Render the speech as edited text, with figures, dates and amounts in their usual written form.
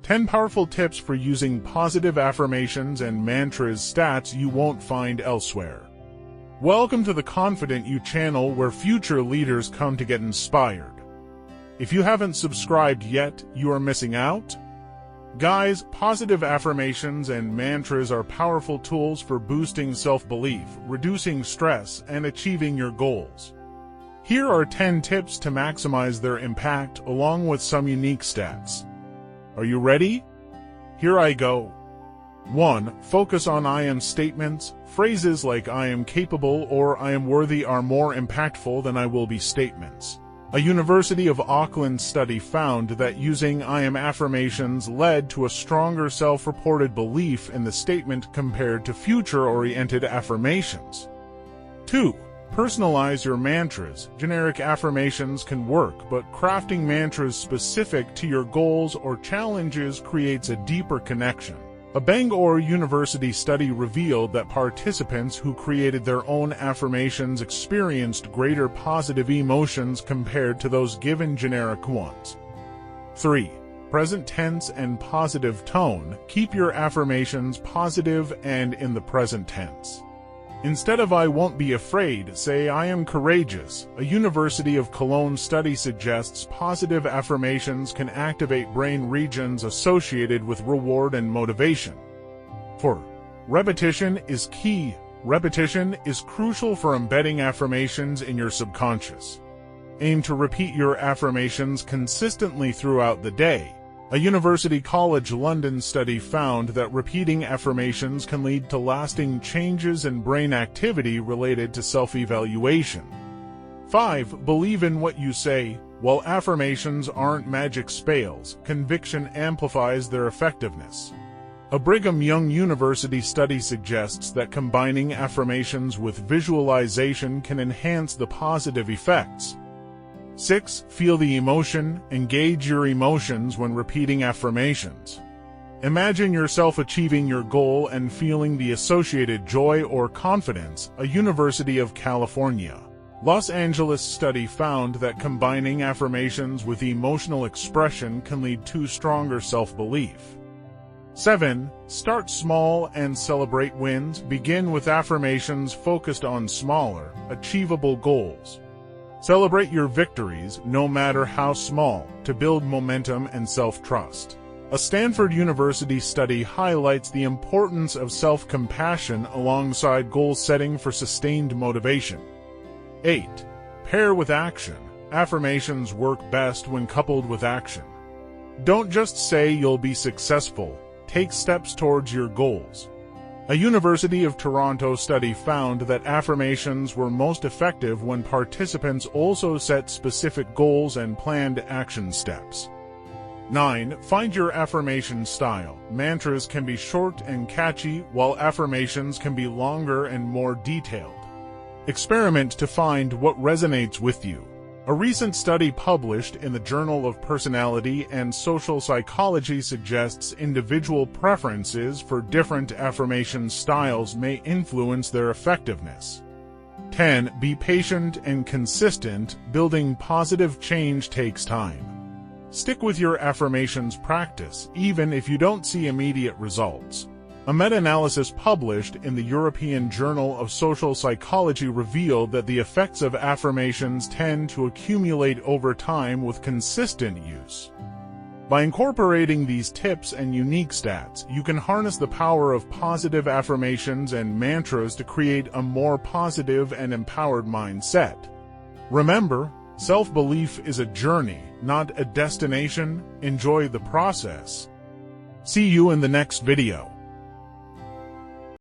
10 powerful tips for using positive affirmations and mantras stats you won't find elsewhere. Welcome to the Confident You channel, where future leaders come to get inspired. If you haven't subscribed yet, you are missing out. Guys, positive affirmations and mantras are powerful tools for boosting self-belief, reducing stress, and achieving your goals. Here are 10 tips to maximize their impact, along with some unique stats. Are you ready? Here I go. 1. Focus on I am statements. Phrases like I am capable or I am worthy are more impactful than I will be statements. A University of Auckland study found that using I am affirmations led to a stronger self-reported belief in the statement compared to future-oriented affirmations. 2. Personalize your mantras. Generic affirmations can work, but crafting mantras specific to your goals or challenges creates a deeper connection. A Bangor University study revealed that participants who created their own affirmations experienced greater positive emotions compared to those given generic ones. 3. Present tense and positive tone. Keep your affirmations positive and in the present tense. Instead of I won't be afraid, say I am courageous. A University of Cologne study suggests positive affirmations can activate brain regions associated with reward and motivation. 4. Repetition is key. Repetition is crucial for embedding affirmations in your subconscious. Aim to repeat your affirmations consistently throughout the day. A University College London study found that repeating affirmations can lead to lasting changes in brain activity related to self-evaluation. 5. Believe in what you say. While affirmations aren't magic spells, conviction amplifies their effectiveness. A Brigham Young University study suggests that combining affirmations with visualization can enhance the positive effects. 6. Feel the emotion. Engage your emotions when repeating affirmations. Imagine yourself achieving your goal and feeling the associated joy or confidence. A University of California, Los Angeles study found that combining affirmations with emotional expression can lead to stronger self-belief. 7. Start small and celebrate wins. Begin with affirmations focused on smaller, achievable goals. Celebrate your victories, no matter how small, to build momentum and self-trust. A Stanford University study highlights the importance of self-compassion alongside goal setting for sustained motivation. 8. Pair with action. Affirmations work best when coupled with action. Don't just say you'll be successful, take steps towards your goals. A University of Toronto study found that affirmations were most effective when participants also set specific goals and planned action steps. 9. Find your affirmation style. Mantras can be short and catchy, while affirmations can be longer and more detailed. Experiment to find what resonates with you. A recent study published in the Journal of Personality and Social Psychology suggests individual preferences for different affirmation styles may influence their effectiveness. 10. Be patient and consistent. Building positive change takes time. Stick with your affirmations practice, even if you don't see immediate results. A meta-analysis published in the European Journal of Social Psychology revealed that the effects of affirmations tend to accumulate over time with consistent use. By incorporating these tips and unique stats, you can harness the power of positive affirmations and mantras to create a more positive and empowered mindset. Remember, self-belief is a journey, not a destination. Enjoy the process. See you in the next video.